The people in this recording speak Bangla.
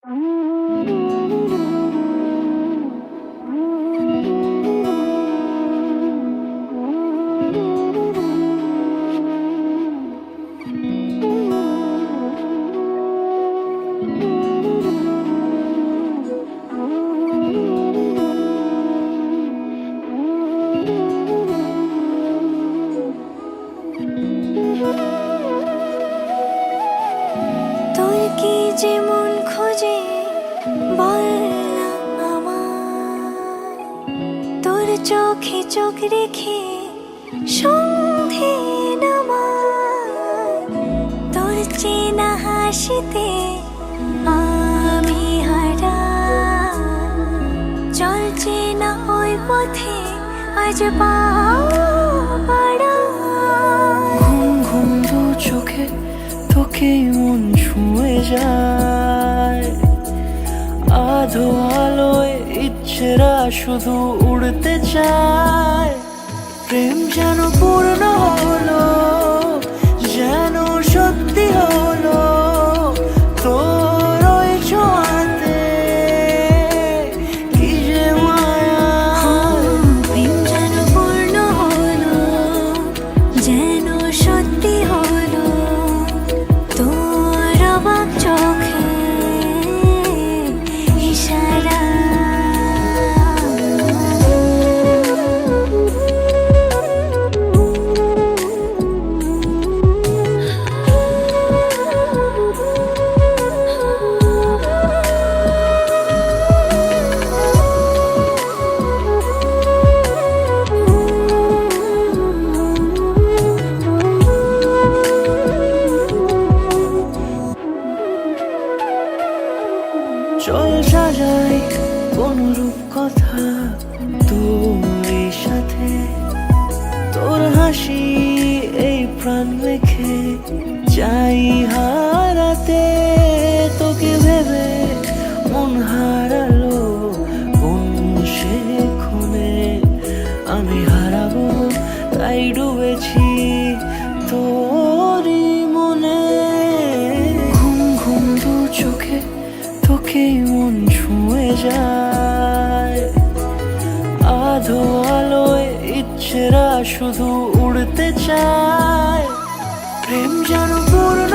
তোর কি যেমন খোঁজে বল না আমায়, তোর চোখে চোখ রেখে সন্ধে নামায়, তোর চেনা হাসিতে আমি হারাই, চল চেনা ওই পথে আজ পা বাড়াই। ঘুম ঘুম দু চোখে তোকেই মন ছুঁয়ে যায়, আধো আলোয় ইচ্ছেরা শুধু উড়তে চায়। প্রেম যেন পূর্ণ হলো, যেন সত্যি হলো, তোর ওই ছোঁয়াতে কি যে মায়া। প্রেম যেন পূর্ণ হলো, যেন সত্যি হলো, তোর অবাক চোখে ইশারা। চল সাজাই কোন রূপ কথা তোর সাথে, তোর হাসি এই প্রাণ লেখে চাই হারাতে। তোকে ভেবে মন হারালো কোন সে ক্ষণে, আমি হারাবো তাই ডুবেছি তোরই মনে। ঘুম ঘুম দু চোখে তোকেই মন ছুঁয়ে যায়, আধো আলোয় ইচ্ছেরা শুধু উড়তে চায়। প্রেম যেন পূর্ণ